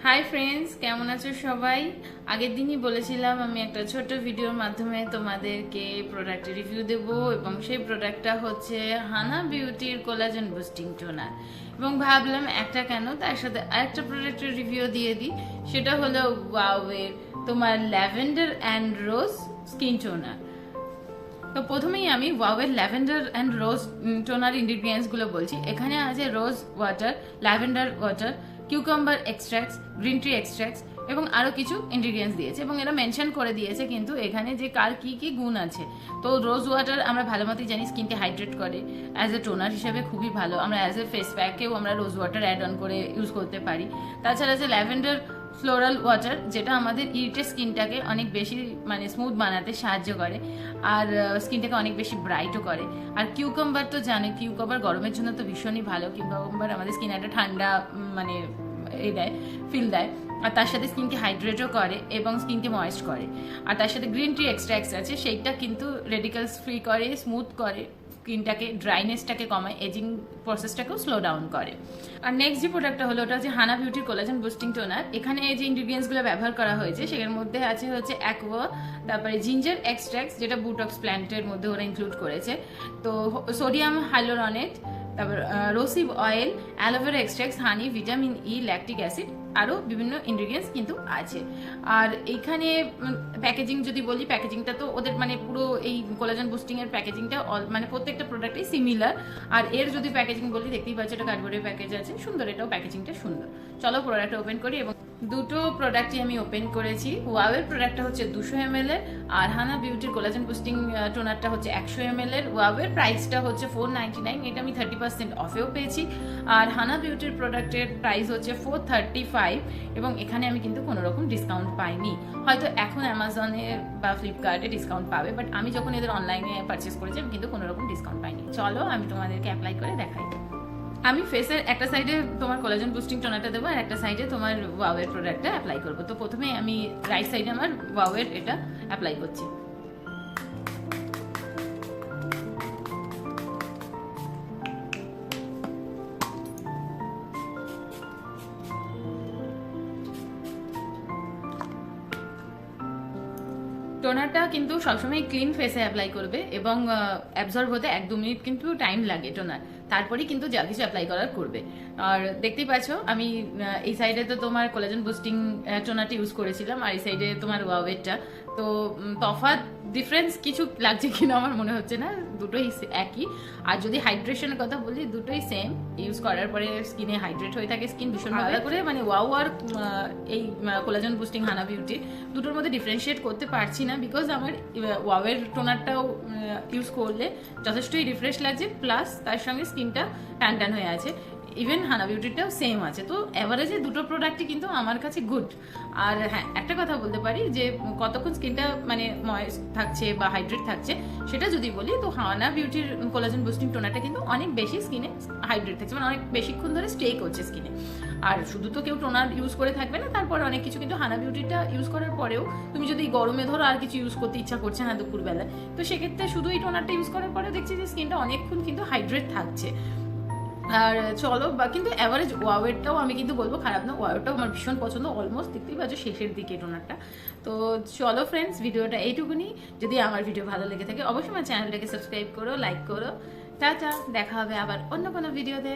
Hi friends, কেমন আছো সবাই? আগের দিনই বলেছিলাম আমি একটা ছোট্ট ভিডিওর মাধ্যমে তোমাদেরকে প্রোডাক্টের রিভিউ দেব, এবং সেই প্রোডাক্টটা হচ্ছে হানা বিউটির কোলাজেন বুস্টিং টোনার। এবং ভাবলাম একটা কেন, তার সাথে আরেকটা প্রোডাক্টের রিভিউ দিয়ে দিই। সেটা হলো ওয়াওয়ের তোমার lavender and rose skin toner. তো প্রথমেই আমি ওয়াওয়ের ল্যাভেন্ডার অ্যান্ড রোজ টোনার ইনগ্রিডিয়েন্টসগুলো বলছি। এখানে আছে rose water, lavender water, cucumber extracts, green tea extracts এবং আরও কিছু ইনগ্রিডিয়েন্টস দিয়েছে, এবং এরা মেনশন করে দিয়েছে কিন্তু এখানে যে কার কী কী গুণ আছে। তো রোজ ওয়াটার আমরা ভালো মতোই জানি স্কিনকে হাইড্রেট করে, অ্যাজ এ টোনার হিসেবে খুবই ভালো। আমরা অ্যাজ এ ফেস প্যাকেও আমরা রোজ ওয়াটার অ্যাড অন করে ইউজ করতে পারি। তাছাড়া আছে ল্যাভেন্ডার ফ্লোরাল ওয়াটার, যেটা আমাদের ইরিটেড স্কিনটাকে অনেক বেশি স্মুথ বানাতে সাহায্য করে, আর স্কিনটাকে অনেক বেশি ব্রাইটও করে। আর কিউকাম্বার তো জানে, কিউকাম্বার গরমের জন্য তো ভীষণই ভালো। কিউকাম্বার আমাদের স্কিনে একটা ঠান্ডা এই দেয়, ফিল দেয়, আর তার সাথে স্কিনকে হাইড্রেটও করে এবং স্কিনকে ময়েস্ট করে। আর তার সাথে গ্রিন টি এক্সট্র্যাক্টস আছে, সেইটা কিন্তু রেডিকালস ফ্রি করে, স্মুথ করে স্কিনটাকে, ড্রাইনেসটাকে কমায়, এজিং প্রসেসটাকেও স্লো ডাউন করে। আর নেক্সট যে প্রোডাক্টটা হলো ওটা হচ্ছে হানা বিউটির কোলাজেন বুস্টিং টোনার। এখানে এই যে ইনগ্রিডিয়েন্টসগুলো ব্যবহার করা হয়েছে সেটার মধ্যে আছে হচ্ছে অ্যাকোয়া, তারপরে জিঞ্জার এক্সট্র্যাক্টস, যেটা বুটক্স প্ল্যান্টের মধ্যে ওরা ইনক্লুড করেছে, তো সোডিয়াম হাইলোরনেট, তারপর রোসিভ অয়েল, অ্যালোভেরা এক্সট্র্যাক্টস, হানি, ভিটামিন ই, ল্যাকটিক অ্যাসিড, আরও বিভিন্ন ইনগ্রিডিয়েন্টস কিন্তু আছে। আর এইখানে প্যাকেজিং যদি বলি, প্যাকেজিংটা তো ওদের পুরো এই কোলাজেন বুস্টিংয়ের প্যাকেজিংটা প্রত্যেকটা প্রোডাক্টই সিমিলার। আর এর যদি প্যাকেজিং বলি, দেখতেই পাচ্ছি এটা কার্ডবোর্ডের প্যাকেজ আছে, সুন্দর, এটাও প্যাকেজিংটা সুন্দর। চলো প্রোডাক্টটা ওপেন করি। এবং দুটো প্রোডাক্টই আমি ওপেন করেছি। ওয়াওয়ের প্রোডাক্টটা হচ্ছে 200 ml এর, আর হানা বিউটির কোলাজেন বুস্টিং টোনারটা হচ্ছে 100 ml এর। ওয়াওয়ের প্রাইসটা হচ্ছে 499, এটা আমি 30% অফেও পেয়েছি। আর হানা বিউটির প্রোডাক্টের প্রাইস হচ্ছে 435, এবং এখানে আমি কিন্তু কোনো রকম ডিসকাউন্ট পাইনি। হয়তো এখন অ্যামাজনে বা ফ্লিপকার্টে ডিসকাউন্ট পাবে, বাট আমি যখন এদের অনলাইনে পারচেস করেছি আমি কিন্তু কোনো রকম ডিসকাউন্ট পাইনি। চলো আমি তোমাদেরকে অ্যাপ্লাই করে দেখাই। আমি ফেসের একটা সাইডে তোমার কোলাজেন বুস্টিং টোনারটা দেবো, আর একটা সাইডে তোমার ওয়াওয়ের প্রোডাক্টটা অ্যাপ্লাই করবো। তো প্রথমে আমি রাইট সাইডে আমার ওয়াওয়ের এটা অ্যাপ্লাই করছি। টোনারটা কিন্তু সবসময় ক্লিন ফেসে অ্যাপ্লাই করবে, এবং অ্যাবজর্ব হতে 1-2 মিনিট কিন্তু টাইম লাগে টোনার, তারপরেই কিন্তু যা কিছু অ্যাপ্লাই করার করবে। আর দেখতেই পাচ্ছ আমি এই সাইডে তো তোমার কোলাজেন বুস্টিং টোনারটা ইউজ করেছিলাম, আর এই সাইডে তোমার ওয়াওয়েরটা। তো তফাৎ ডিফারেন্স কিছু লাগছে কিনা আমার মনে হচ্ছে না, দুটোই একই। আর যদি হাইড্রেশনের কথা বলি, দুটোই সেম। ইউজ করার পরে স্কিনে হাইড্রেট হয়ে থাকে, স্কিন ভীষণ ভালো করে। ওয়াও আর এই কোলাজেন বুস্টিং হানা বিউটি দুটোর মধ্যে ডিফারেন্সিয়েট করতে পারছি না, বিকজ আমার ওয়াওয়ের টোনারটাও ইউজ করলে যথেষ্টই রিফ্রেশ লাগছে, প্লাস তার সঙ্গে স্কিনটা টান টান হয়ে আছে। ইভেন হানা বিউটিটাও সেম আছে। তো অ্যাভারেজে দুটো প্রোডাক্টই কিন্তু আমার কাছে গুড। আর হ্যাঁ, একটা কথা বলতে পারি যে কতক্ষণ স্কিনটা ময়েস্ট থাকছে বা হাইড্রেট থাকছে সেটা যদি বলি, তো হানা বিউটির কোলাজেন বুস্টিং টোনারটা কিন্তু অনেক বেশি স্কিনে হাইড্রেট থাকছে, অনেক বেশিক্ষণ ধরে স্টে করছে স্কিনে। আর শুধু তো কেউ টোনার ইউজ করে থাকবে না, তারপরে অনেক কিছু কিন্তু হানা বিউটিটা ইউজ করার পরেও তুমি যদি গরমে ধরো আর কিছু ইউজ করতে ইচ্ছা করছে না দুপুরবেলায়, তো সেক্ষেত্রে শুধু এই টোনারটা ইউজ করার পরে দেখছি যে স্কিনটা অনেকক্ষণ কিন্তু হাইড্রেট থাকছে। আর চলো কিন্তু অ্যাভারেজ ওয়াওয়েরটাও আমি কিন্তু বলবো খারাপ না, ওয়াওয়েরটাও আমার ভীষণ পছন্দ। অলমোস্ট দেখতেই পাচ্ছ শেষের দিকে টোনারটা। তো চলো ফ্রেন্ডস, ভিডিওটা এইটুকুনি। যদি আমার ভিডিও ভালো লেগে থাকে অবশ্যই আমার চ্যানেলটাকে সাবস্ক্রাইব করো, লাইক করো। টাটা, দেখা হবে আবার অন্য কোনো ভিডিওতে।